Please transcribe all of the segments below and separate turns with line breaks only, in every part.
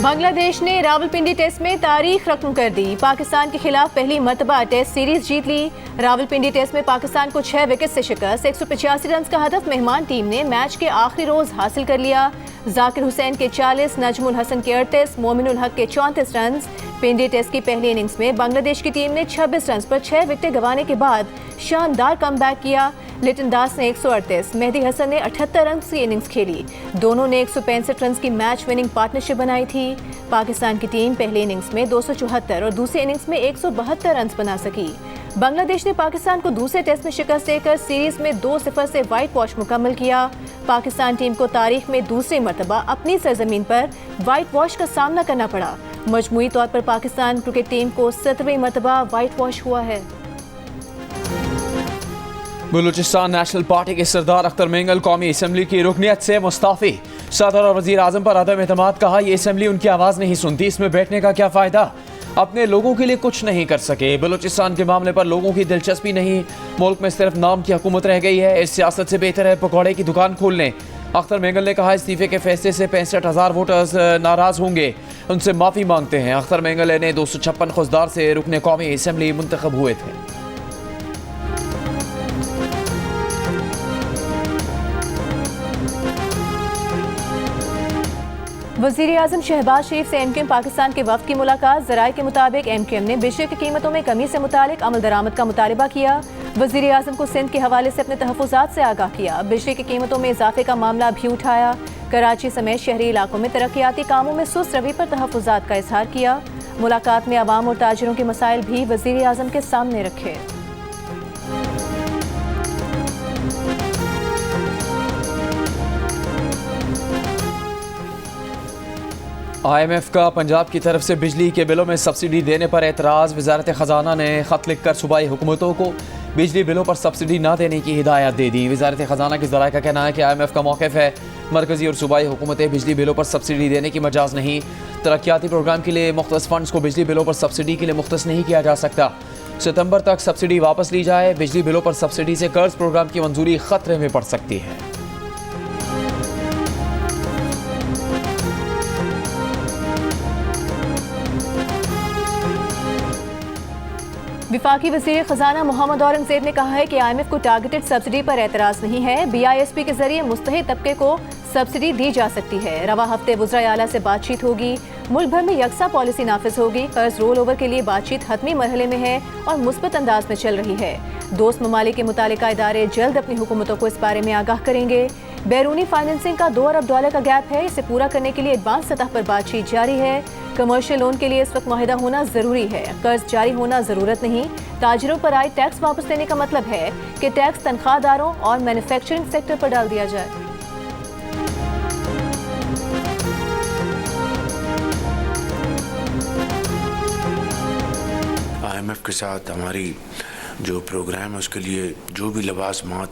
बांग्लादेश ने रावलपिंडी टेस्ट में तारीख रकम कर दी। पाकिस्तान के खिलाफ पहली मर्तबा टेस्ट सीरीज जीत ली। रावलपिंडी टेस्ट में पाकिस्तान को 6 विकेट से शिकस्त। 185 रन का हदफ मेहमान टीम ने मैच के आखिरी रोज हासिल कर लिया। जाकिर हुसैन के 40, नजमुल हसन के 38, मोमिनुल हक के 34 रन। पिंडी टेस्ट की पहली इनिंग्स में बांग्लादेश की टीम ने 26 रन पर 6 विकेटें गंवाने के बाद शानदार कमबैक किया। लिटन दास ने 138, मेहदी हसन ने 78 रन की इनिंग्स खेली। दोनों ने 165 रन की मैच विनिंग पार्टनरशिप बनाई थी। पाकिस्तान की टीम पहली इनिंग्स में 274 और दूसरी इनिंग्स में 172 रन बना सकी। बांग्लादेश ने पाकिस्तान को दूसरे टेस्ट में शिकस्त देकर सीरीज में 2-0 से व्हाइट वॉश मुकम्मल किया। पाकिस्तान टीम को तारीख में दूसरी मर्तबा अपनी सरजमीन पर व्हाइट वॉश का सामना करना पड़ा। मजमूई तौर पर पाकिस्तान क्रिकेट टीम को 17वीं मर्तबा व्हाइट वॉश हुआ है।
बलूचिस्तान नेशनल पार्टी के सरदार अख्तर मेंगल कौमी असम्बली की रुकनियत से मुस्ताफी। सदर और वजीर आजम पर अदम एतमाद। कहा यह असम्बली उनकी आवाज़ नहीं सुनती, इसमें बैठने का क्या फ़ायदा। अपने लोगों के लिए कुछ नहीं कर सके। बलूचिस्तान के मामले पर लोगों की दिलचस्पी नहीं, मुल्क में सिर्फ नाम की हुकूमत रह गई है। इस सियासत से बेहतर है पकौड़े की दुकान खोल लें। अख्तर मेंगल ने कहा इस्तीफे के फैसले से 65,000 वोटर्स नाराज होंगे, उनसे माफ़ी मांगते हैं। अख्तर मेंगल ने 256 खुजदार से रुकने कौमी असम्बली मुंतखब हुए थे।
वज़ीर आज़म शहबाज शरीफ से एमक्यूएम पाकिस्तान के वफ़द की मुलाकात। ज़राए के मुताबिक एमक्यूएम ने बिजली की कीमतों में कमी से मुतालिक अमल दरामद का मुतालबा किया। वज़ीर आज़म को सिंध के हवाले से अपने तहफ़्फ़ुज़ात से आगाह किया। बिजली की कीमतों में इजाफे का मामला भी उठाया। कराची समेत शहरी इलाकों में तरक्याती कामों में सुस्त रवि पर तहफ़्फ़ुज़ात का इजहार किया। मुलाकात में अवाम और ताजिरों के मसाइल भी वज़ीर आज़म के सामने रखे।
IMF का पंजाब की तरफ से बिजली के बिलों में सब्सिडी देने पर एतराज़। वजारत ख़जाना ने ख़त लिख कर सूबाई हुकूमतों को बिजली बिलों पर सब्सिडी न देने की हिदायत दे दी। वजारत ख़जाना के ज़राए का कहना है कि IMF का मौक़िफ़ है मरकज़ी और सूबाई हुकूमतें बिजली बिलों पर सब्सिडी देने की मजाज नहीं। तरक्याती प्रोग्राम के लिए मुख्तस फ़ंड्स को बिजली बिलों पर सब्सिडी के लिए मुख्तस नहीं किया जा सकता। सितंबर तक सब्सिडी वापस ली जाए। बिजली बिलों पर सब्सिडी से कर्ज प्रोग्राम की मंजूरी ख़तरे में पड़ सकती है।
विफाकी वज़ीर ख़जाना मोहम्मद औरंगज़ेब ने कहा है कि IMF को टारगेटेड सब्सिडी पर एतराज़ नहीं है। BISP के जरिए मुस्तहिक तबके को सब्सिडी दी जा सकती है। रवा हफ्ते वज़राए आला से बातचीत होगी। मुल्क भर में यकसा पॉलिसी नाफिज होगी। कर्ज रोल ओवर के लिए बातचीत हतमी मरहले में है और मुस्बत अंदाज में चल रही है। दोस्त ममालिक के मुतालिका इदारे जल्द अपनी हुकूमतों को इस बारे में आगाह करेंगे। बैरूनी फाइनेंसिंग का $2 अरब का गैप है, इसे पूरा करने के लिए एडवांस सतह पर बातचीत जारी है। कमर्शियल लोन के लिए इस वक्त मुआहिदा होना जरूरी है, कर्ज जारी होना जरूरत नहीं। ताजिरों पर आए टैक्स वापस लेने का मतलब है कि टैक्स तनख्वाहदारों और मैन्युफैक्चरिंग सेक्टर पर डाल दिया जाए।
IMF के साथ हमारी जो प्रोग्राम है उसके लिए जो भी लवाजमात,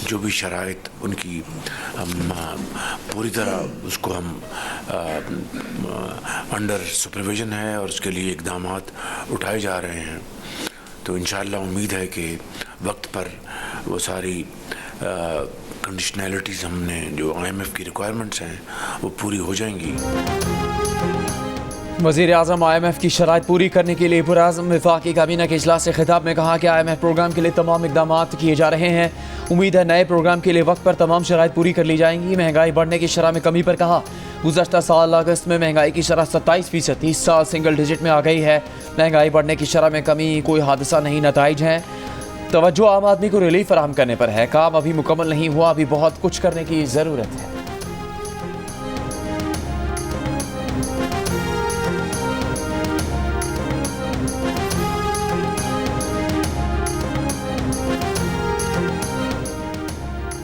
जो भी शराइत उनकी हम पूरी तरह उसको हम अंडर सुपरविज़न है और उसके लिए इक़दामात उठाए जा रहे हैं। तो इंशाअल्लाह उम्मीद है कि वक्त पर वो सारी कंडीशनैलिटीज़ हमने जो IMF की रिक्वायरमेंट्स हैं वो पूरी हो जाएंगी।
वज़ीर आज़म IMF की शराइत पूरी करने के लिए पुरआज़म। वफाकी काबीना के इजलास से खिताब में कहा कि IMF प्रोग्राम के लिए तमाम इक़दाम किए जा रहे हैं। उम्मीद है नए प्रोग्राम के लिए वक्त पर तमाम शराइत पूरी कर ली जाएंगी। महंगाई बढ़ने की शरह में कमी पर कहा गुज़श्ता साल अगस्त में महंगाई की शरह 27%, इस साल सिंगल डिजिट में आ गई है। महंगाई बढ़ने की शरह में कमी कोई हादसा नहीं, नताइज हैं। तवज्जो आम आदमी को रिलीफ फराहम करने पर है। काम अभी मुकम्मल नहीं हुआ, अभी बहुत कुछ करने की ज़रूरत है।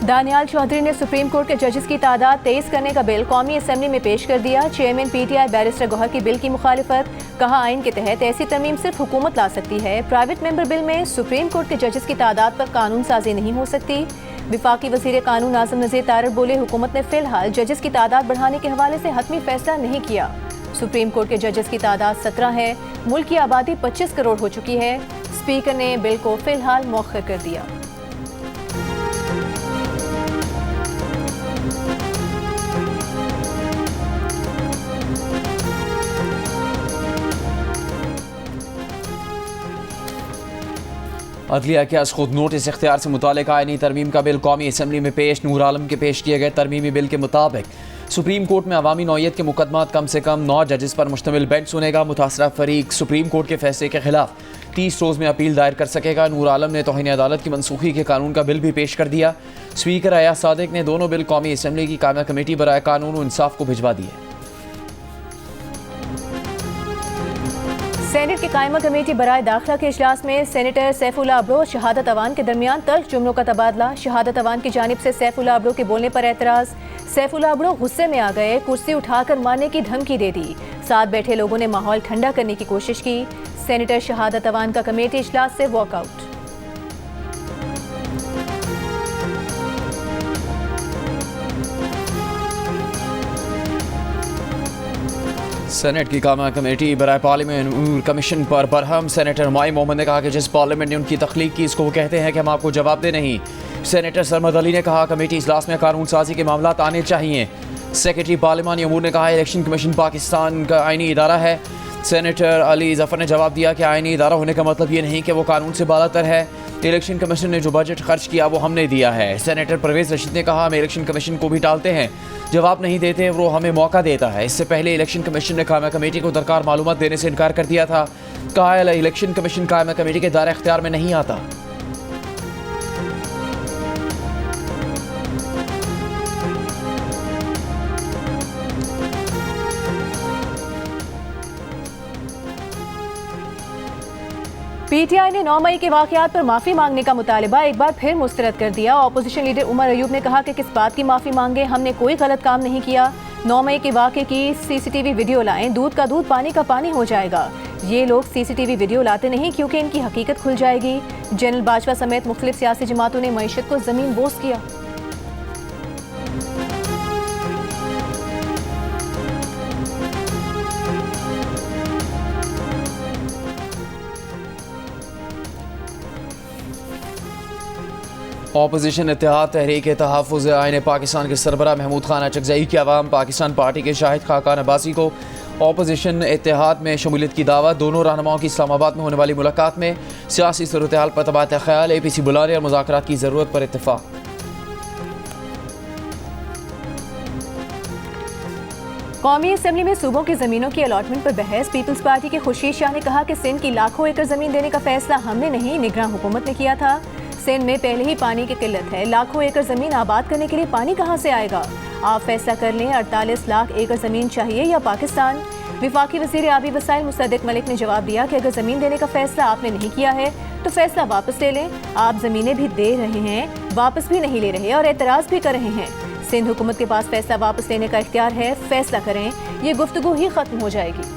दानियाल चौधरी ने सुप्रीम कोर्ट के जजेस की तादाद 23 करने का बिल कौमी असम्बली में पेश कर दिया। चेयरमैन PTI बैरिस्टर गौहर की बिल की मुखालिफत। कहा आइन के तहत ऐसी तरमीम सिर्फ हुकूमत ला सकती है। प्राइवेट मेंबर बिल में सुप्रीम कोर्ट के जजेस की तादाद पर कानून साजी नहीं हो सकती। विफाकी वज़ीर कानून आज़म नज़ीर तारड़ बोले हुकूमत ने फिलहाल जजेस की तादाद बढ़ाने के हवाले से हतमी फैसला नहीं किया। सुप्रीम कोर्ट के जजेस की तादाद 17 है। मुल्क की आबादी 25 करोड़ हो चुकी है। स्पीकर ने बिल को फिलहाल मौखर कर दिया।
अदलिया के खुद नोटिस इख्तियार से मुतालिक आईनी तरमीम का बिल कौमी असम्बली में पेश। नूर आलम के पेश किए गए तरमीमी बिल के मुताबिक सुप्रीम कोर्ट में अवामी नौयत के मुकदमात कम से कम 9 जजेस पर मुश्तमिल बेंच सुनेगा। मुतासरा फरीक सुप्रीम कोर्ट के फैसले के खिलाफ 30 रोज़ में अपील दायर कर सकेगा। नूर आलम ने तौहीन अदालत की मनसूखी के कानून का बिल भी पेश कर दिया। स्पीकर अयाज सादिक ने दोनों बिल कौमी असम्बली की कायमा कमेटी बराए कानून और इंसाफ को भिजवा दिए।
सेनेट की कायमा कमेटी बराए दाखिला के इजलास में सेनेटर सैफुल्लाह अब्रो और शहादत अवान के दरमियान तल्ख जुमलों का तबादला। शहादत अवान की जानिब से सैफुल्लाह अब्रो के बोलने पर एतराज़। सैफुल्लाह अब्रो गुस्से में आ गए, कुर्सी उठाकर मारने की धमकी दे दी। साथ बैठे लोगों ने माहौल ठंडा करने की कोशिश की। सेनेटर शहादत अवान का कमेटी इजलास से वॉकआउट।
सेनेट की कायमा कमेटी बराए पार्लियामेंट कमीशन पर बरहम। सेनेटर माई मोहम्मद ने कहा कि जिस पार्लियामेंट ने उनकी तख्लीक की इसको वो कहते हैं कि हम आपको जवाब दे नहीं। सेनेटर सरमद अली ने कहा कमेटी इजलास में कानून साजी के मामला आने चाहिए। सेक्रेटरी पार्लिमानी अमूर ने कहा इलेक्शन कमीशन पाकिस्तान का आईनी इदारा है। सेनेटर अली जफर ने जवाब दिया कि आईनी इदारा होने का मतलब ये नहीं कि वो कानून से बालातर है। इलेक्शन कमीशन ने जो बजट खर्च किया वो हमने दिया है। सेनेटर परवेज रशीद ने कहा हम इलेक्शन कमीशन को भी टालते हैं, जवाब नहीं देते, वो हमें मौका देता है। इससे पहले इलेक्शन कमीशन ने कायमा कमेटी को दरकार मालूमात देने से इनकार कर दिया था। कहा इलेक्शन कमीशन कायमा कमेटी के दायरे इख्तियार में नहीं आता।
पीटीआई ने 9 मई के वाकयात पर माफी मांगने का मुतालिबा एक बार फिर मुस्तरद कर दिया। ऑपोजिशन लीडर उमर अयूब ने कहा कि किस बात की माफी मांगे, हमने कोई गलत काम नहीं किया। 9 मई के वाक़े की सीसीटीवी वीडियो लाएं, दूध का दूध पानी का पानी हो जाएगा। ये लोग सीसीटीवी वीडियो लाते नहीं क्योंकि इनकी हकीकत खुल जाएगी। जनरल बाजवा समेत मुख्तलिफ सियासी जमातों ने मईशत को जमीन बोस किया।
ऑपोजिशन इत्तेहाद तहरीक तहफ़्फ़ुज़ आईन पाकिस्तान के सरबराह महमूद खान अचकज़ई की अवाम पाकिस्तान पार्टी के शाहिद खाकान अब्बासी को ऑपोजिशन इत्तेहाद में शमूलियत की दावत। दोनों रहनुमाओं की इस्लामाबाद में होने वाली मुलाकात में सियासी सूरत-ए-हाल पर तबादला ख्याल, APC बुलाने और मुज़ाकरात की ज़रूरत पर इत्तेफाक।
कौमी असम्बली में सूबों की ज़मीनों की अलॉटमेंट पर बहस। पीपल्स पार्टी के खुर्शीद शाह ने कहा कि सिंध की लाखों एकड़ ज़मीन देने का फैसला हमने नहीं, निगरान हुकूमत ने किया था। सिंध में पहले ही पानी की किल्लत है, लाखों एकड़ ज़मीन आबाद करने के लिए पानी कहाँ से आएगा? आप फैसला कर लें, 48 लाख एकड़ ज़मीन चाहिए या पाकिस्तान? विफाकी वज़ीर आबी वसाइल मुसद्दिक मलिक ने जवाब दिया कि अगर ज़मीन देने का फैसला आपने नहीं किया है तो फैसला वापस ले लें। आप ज़मीनें भी दे रहे हैं, वापस भी नहीं ले रहे और एतराज़ भी कर रहे हैं। सिंध हुकूमत के पास फैसला वापस लेने का इख्तियार है, फैसला करें, ये गुफ्तगू ही ख़त्म हो जाएगी।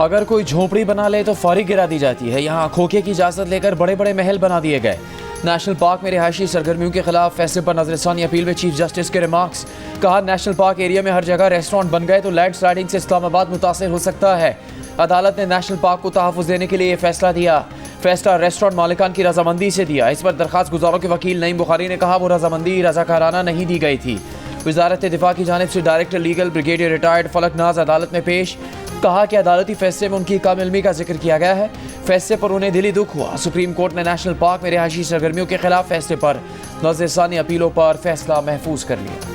अगर कोई झोंपड़ी बना ले तो फौरी गिरा दी जाती है। यहाँ खोखे की इजाज़त लेकर बड़े बड़े महल बना दिए गए। नेशनल पार्क में रिहायशी सरगर्मियों के खिलाफ फैसले पर नजरसानी अपील में चीफ जस्टिस के रिमार्क्स। कहा नेशनल पार्क एरिया में हर जगह रेस्टोरेंट बन गए तो लैंड स्लाइडिंग से इस्लामाबाद मुतासिर हो सकता है। अदालत ने नेशनल पार्क को तहफ़्फ़ुज़ देने के लिए ये फैसला दिया। फैसला रेस्टोरेंट मालिकान की रजामंदी से दिया। इस पर दरखास्त गुजारों के वकील नईम बुखारी ने कहा वो रजामंदी रजाकाराना नहीं दी गई थी। वजारत दिफा की जानिब से director legal brigadier retired Falaknaz अदालत में पेश। कहा कि अदालती फैसले में उनकी कम इल्मी का जिक्र किया गया है। फैसले पर उन्हें दिली दुख हुआ। सुप्रीम कोर्ट ने नेशनल पार्क में रिहायशी सरगर्मियों के खिलाफ फैसले पर नजरसानी अपीलों पर फैसला महफूज कर लिया।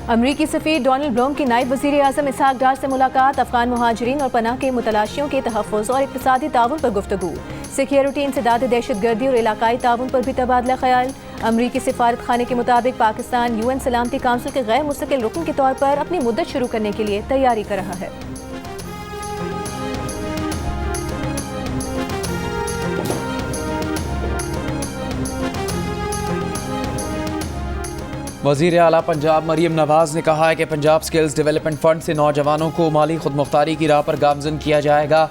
अमरीकी सफ़ीर डोनाल्ड ब्लूम की नायब वज़ीर आज़म इसहाक डार से मुलाकात। अफगान मुहाजिरीन और पनाह के मुतलाशियों के तहफ़्फ़ुज़ और इक़्तिसादी ताउन पर गुफ्तगू। सिक्योरिटी, इंसदाद दहशतगर्दी और इलाकाई ताउन पर भी तबादला ख्याल। अमरीकी सिफारत खाने के मुताबिक पाकिस्तान UN सलामती काउंसिल के गैर मुस्तकिल रुकन के तौर पर अपनी मुद्दत शुरू करने के लिए तैयारी कर रहा है।
वज़ीर आला पंजाब मरीम नवाज ने कहा है कि पंजाब स्किल्स डेवलपमेंट फंड से नौजवानों को माली खुदमुख्तारी की राह पर गामजन किया जाएगा।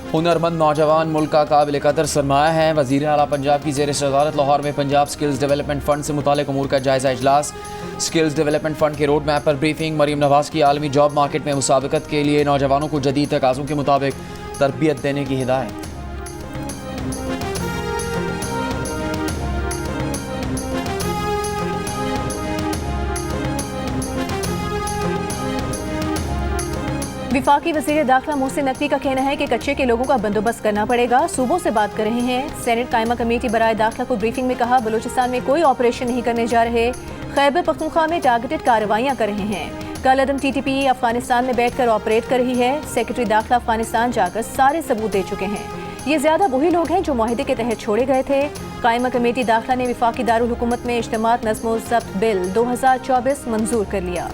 हुनरमंद नौजवान मुल्क का काबिल कदर सरमाया है। वज़ीर आला पंजाब की ज़ेर सदारत लाहौर में पंजाब स्किल्स डेवलपमेंट फ़ंड से मुताल्लिक़ अमूर का जायज़ा इजलास। स्किल्स डेवलपमेंट फ़ंड के रोड मैप पर ब्रीफिंग। मरीम नवाज़ की आलमी जॉब मार्केट में मुसाबकत के लिए नौजवानों को जदीद तकाज़ों के मुताबिक तरबियत देने की हिदायत।
विफाकी वज़ीर दाखिला मोहसिन नकवी का कहना है कि कच्चे के लोगों का बंदोबस्त करना पड़ेगा। सूबों से बात कर रहे हैं। सेनेट कायमा कमेटी बराए दाखिला को ब्रीफिंग में कहा, बलूचिस्तान में कोई ऑपरेशन नहीं करने जा रहे। खैबर पख्तूनख्वा में टारगेटेड कार्रवाइयां कर रहे हैं। कल अदम TTP अफगानिस्तान में बैठकर ऑपरेट कर रही है। सेक्रेटरी दाखिला अफगानिस्तान जाकर सारे सबूत दे चुके हैं। ये ज्यादा वही लोग हैं जो मुआहिदे के तहत छोड़े गए थे। कायमा कमेटी दाखिला ने विफाकी दारुल हुकूमत में इज्तिमात नज़्म व ज़ब्त बिल 2024 मंजूर कर लिया।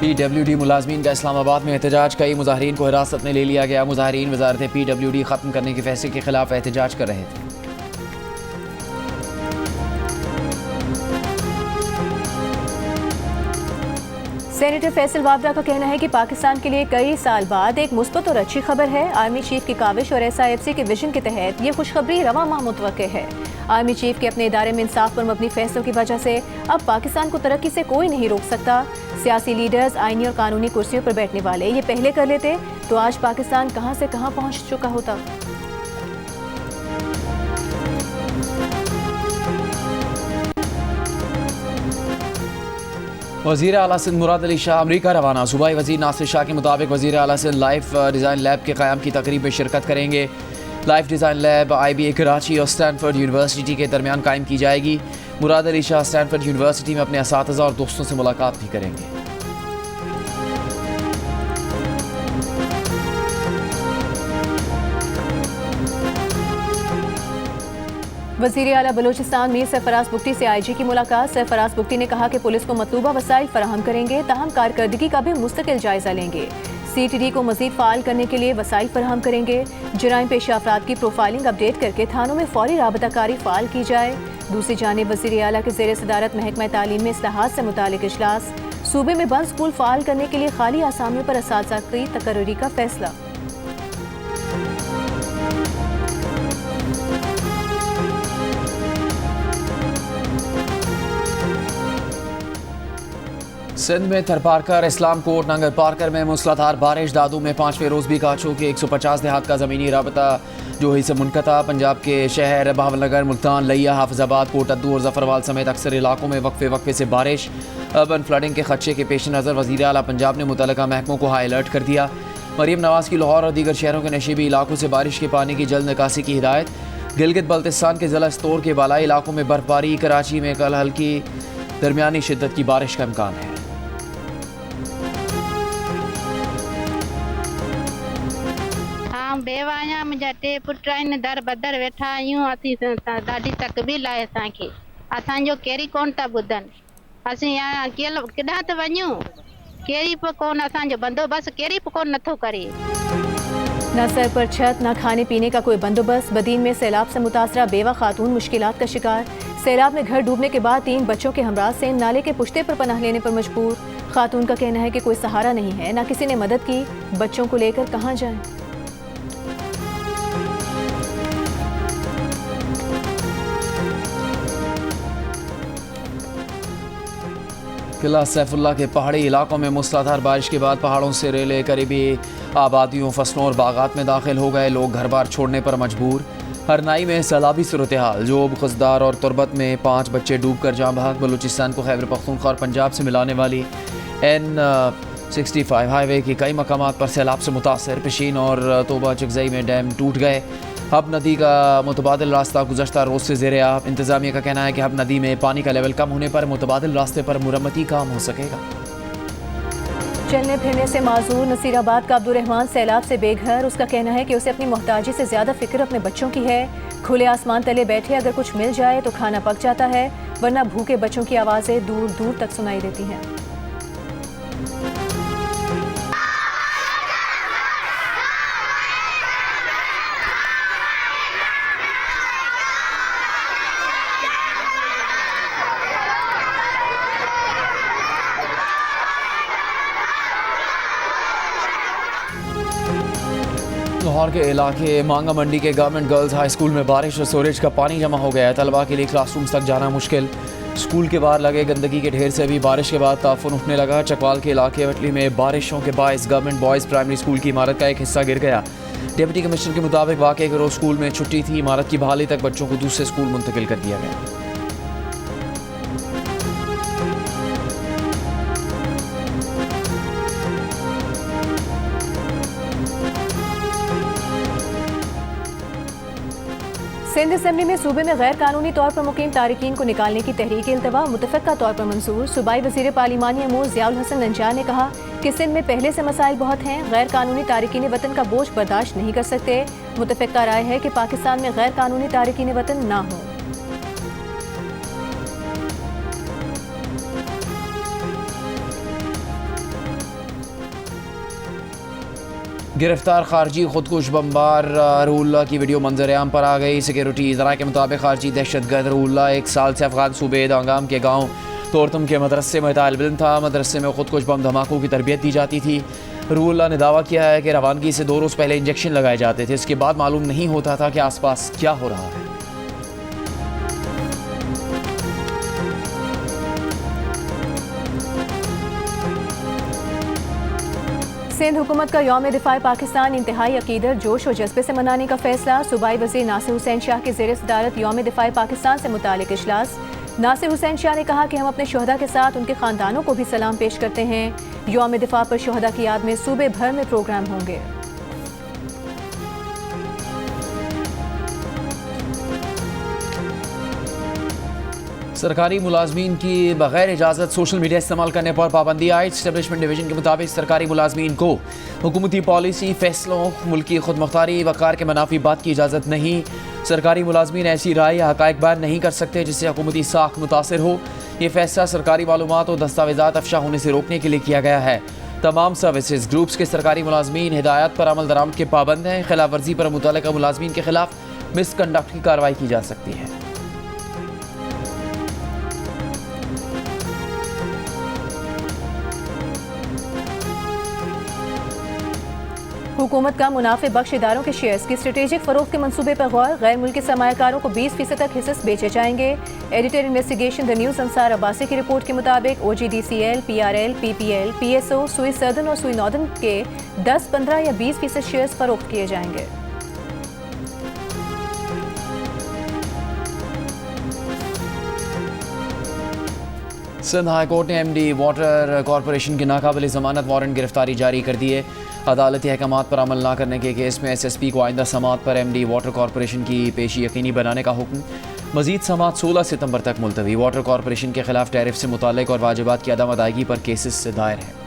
PWD मुलाजमीन का इस्लामाबाद में एहतजाज। कई मुजाहरीन को हिरासत में ले लिया गया। मुजाहरीन वजारत PWD ख़त्म करने के फैसले के खिलाफ एहतजाज कर रहे थे।
सेनेटर फैसल वावरा का कहना है कि पाकिस्तान के लिए कई साल बाद एक मुस्बत और अच्छी खबर है। आर्मी चीफ की काविश और SIFC के विजन के तहत ये खुशखबरी रवा माह मुतवक्के है। आर्मी चीफ के अपने इदारे में इंसाफ पर मबनी फैसलों की वजह से अब पाकिस्तान को तरक्की से कोई नहीं रोक सकता। सियासी लीडर्स आईनी और कानूनी कुर्सियों पर बैठने वाले ये पहले कर लेते तो आज पाकिस्तान कहां से कहां पहुंच चुका होता।
वज़ीर आला सिंध मुराद अली शाह अमरीका रवाना। सूबाई वज़ीर नासिर शाह के मुताबिक वज़ीर आला सिंध लाइफ डिज़ाइन लैब के क़याम की तकरीब में शिरकत करेंगे। Life design lab IBA Karachi और स्टैनफोर्ड यूनिवर्सिटी के दरमियान कायम की जाएगी। मुराद अली शाह स्टैनफोर्ड यूनिवर्सिटी में अपने असातिज़ा और दोस्तों से मुलाकात भी करेंगे।
वज़ीर आला बलूचिस्तान मीर सरफराज बुगटी से IG की मुलाकात। सरफराज बुगटी ने कहा कि पुलिस को मतलूबा वसाइल फराहम करेंगे, ताहम कारकर्दगी का भी मुस्तकिल जायजा लेंगे। CTD को मजीद फाल करने के लिए वसाइल फराहम करेंगे। जराइम पेशा अफराद की प्रोफाइलिंग अपडेट करके थानों में फौरी राबताकारी फाल की जाए। दूसरी जानिब वज़ीर आला के ज़ेर सदारत महकमा तालीम में इस्लाहात से मुतालिक इजलास। सूबे में बंद स्कूल फाल करने के लिए खाली आसामियों पर असातिज़ा की तकर्री का फैसला।
सिंध में थरपारकर, इस्लाम कोट, नंगर पारकर में मूसलाधार बारिश। दादू में 5वें रोज़ भी काचू के 150 देहात का ज़मीनी राबता जोही से मुनक़ता। पंजाब के शहर बहावलनगर, मुल्तान, लिया, हाफिज़ाबाद, कोटद्दू और ज़फ़रवाल समेत अक्सर इलाकों में वक्फे से बारिश। अर्बन फ्लडिंग के खदशे के पेश नज़र वज़ीर आला पंजाब ने मुतल्लिक़ा महकमों को हाई अलर्ट कर दिया। मरीम नवाज़ की लाहौर और दीगर शहरों के नशीबी इलाकों से बारिश के पानी की जल्द निकासी की हिदायत। गिलगित बल्तिस्तान के ज़िला स्तोर के बालाई इलाकों में बर्फबारी। कराची में कल हल्की दरमियानी शिद्दत की बारिश का इम्कान है।
बेवाया मुंहिंजा टे पुट आहिनि, दर बदर वेठा आहियूं। असीं ॾाढी तकलीफ़ आहे असांखे। असांजो कहिड़ी कोन था ॿुधनि। असीं केॾांहुं त वञूं, कहिड़ी बि कोन असांजो बंदोबस्त कहिड़ी बि कोन नथो करे।
न सर पर छत, न खाने पीने का कोई बंदोबस्त। बदीन में सैलाब से मुतासरा बेवा खातून मुश्किलात का शिकार। सैलाब में घर डूबने के बाद 3 बच्चों के हमरा से नाले के पुश्ते पर पनाह लेने पर मजबूर। खातून का कहना है कि कोई सहारा नहीं है, न किसी ने मदद की। बच्चों को लेकर कहाँ जाएं?
किला सैफुल्ला के पहाड़ी इलाकों में मूसलाधार बारिश के बाद पहाड़ों से रेले करीबी आबादियों, फसलों और बागात में दाखिल हो गए। लोग घर बार छोड़ने पर मजबूर। हरनाई में सैलाबी सूरत हाल। जोब, खजदार और तुरबत में 5 बच्चे डूब कर जाँ भाग। बलूचिस्तान को खैबर पख्तूनख्वा और पंजाब से मिलाने वाली N65 हाईवे के कई मकामात पर सैलाब से मुतासर। पिशीन और तोबा चकजई में डैम टूट गए। हब नदी का मुतबादिल रास्ता गुज़श्ता रोज़ से ज़ेरे आब। इंतज़ामिया का कहना है कि हब नदी में पानी का लेवल कम होने पर मुतबादिल रास्ते पर मुरम्मती काम हो सकेगा।
चलने फिरने से माजूर नसीराबाद का अब्दुर्रहमान सैलाब से बेघर। उसका कहना है कि उसे अपनी मोहताजी से ज़्यादा फिक्र अपने बच्चों की है। खुले आसमान तले बैठे अगर कुछ मिल जाए तो खाना पक जाता है, वरना भूखे बच्चों की आवाज़ें दूर दूर तक सुनाई देती हैं।
लाहौर के इलाके मांगा मंडी के गवर्नमेंट गर्ल्स हाई स्कूल में बारिश और सीवरेज का पानी जमा हो गया है। तलबा के लिए क्लासरूम्स तक जाना मुश्किल। स्कूल के बाहर लगे गंदगी के ढेर से भी बारिश के बाद ताफुन उठने लगा। चकवाल के इलाके वटली में बारिशों के बायस गवर्नमेंट बॉयज़ प्राइमरी स्कूल की इमारत का एक हिस्सा गिर गया। डिप्टी कमिश्नर के मुताबिक वाक़े के रोज़ स्कूल में छुट्टी थी। इमारत की बहाली तक बच्चों को दूसरे स्कूल मुंतकिल कर दिया गया।
सिंध असेंबली में सूबे में गैर कानूनी तौर पर मुकीम तारिकीन को निकालने की तहरीक इल्तवा मुतफ़क्का तौर पर मंजूर। सूबाई वज़ीर पार्लिमानी अमूर ज़ियाउल हसन नंजार ने कहा कि सिंध में पहले से मसाइल बहुत हैं, गैर कानूनी तारिकीन वतन का बोझ बर्दाश्त नहीं कर सकते। मुतफ़क्का राय है कि पाकिस्तान में गैर कानूनी तारिकीन वतन ना हो।
गिरफ्तार खारजी खुदकुश बमबार रूहुल्लाह की वीडियो मंजर-ए-आम पर आ गई। सिक्योरिटी इदारा के मुताबिक खारजी दहशतगर्द रूहुल्लाह 1 साल से अफगान सूबे दांगाम के गांव तोरतम के मदरसे में तालिब इल्म था। मदरसे में खुदकुश बम धमाकों की तरबियत दी जाती थी। रूहुल्लाह ने दावा किया है कि रवानगी से 2 रोज़ पहले इंजेक्शन लगाए जाते थे। इसके बाद मालूम नहीं होता था कि आसपास क्या हो रहा है।
सिंध हुकूमत का यौम दिफाए पाकिस्तान इंतहाई अकीदत जोश और जज्बे से मनाने का फैसला। सूबाई वज़ीर नासिर हुसैन शाह की ज़ेर सदारत यौम दिफाए पाकिस्तान से मुतालिक इजलास। नासिर हुसैन शाह ने कहा कि हम अपने शहदा के साथ उनके ख़ानदानों को भी सलाम पेश करते हैं। यौम दिफा पर शहदा की याद में सूबे भर में प्रोग्राम होंगे।
सरकारी मुलाजमीन की बगैर इजाज़त सोशल मीडिया इस्तेमाल करने पर पाबंदी आयद। एस्टेब्लिशमेंट डिवीजन के मुताबिक सरकारी मुलाजमीन को हुकूमती पॉलिसी, फैसलों, मुल्की खुदमुख्तारी, वक़ार के मनाफी बात की इजाज़त नहीं। सरकारी मुलाजमीन ऐसी राय या हक़ाइक़ बयान नहीं कर सकते जिससे हुकूमती साख मुतासर हो। ये फैसला सरकारी मालूमात और दस्तावेज़ात अफशा होने से रोकने के लिए किया गया है। तमाम सर्विसेज ग्रुप्स के सरकारी मुलाजमीन हिदायत पर अमल दरामद के पाबंद हैं। खिलाफ वर्जी पर मुतल्लिक़ा मुलाजमीन के खिलाफ मिसकंडक्ट की कार्रवाई की जा सकती है।
हुकूमत का मुनाफे बख्श इदारों के शेयर्स की स्ट्रेटेजिक फरोख्त के मंसूबे पर गौर। गैर मुल्की सरमायाकारों को 20% तक हिस्से बेचे जाएंगे। Editor investigation the news Ansar Abbasi की रिपोर्ट के मुताबिक OGDCL, PRL, PPL, PSO, सुई सदर्न और सुई नॉर्दर्न के 10, 15 या 20% शेयर्स फरोख्त किए जाएंगे।
सिंध हाई कोर्ट ने MD वाटर कॉरपोरेशन की नाकाबिल ज़मानत वारंट गिरफ्तारी जारी कर दी है। अदालती अहकामात पर अमल न करने के केस में SSP को आइंदा समात पर MD वाटर कॉरपोरेशन की पेशी यकीनी बनाने का हुक्म। मजीद समात 16 सितंबर तक मुलतवी। वाटर कॉरपोरेशन के खिलाफ टैरिफ से मुताल्लिक और वाजिबात की अदम अदायगी पर केसेस से दायर है।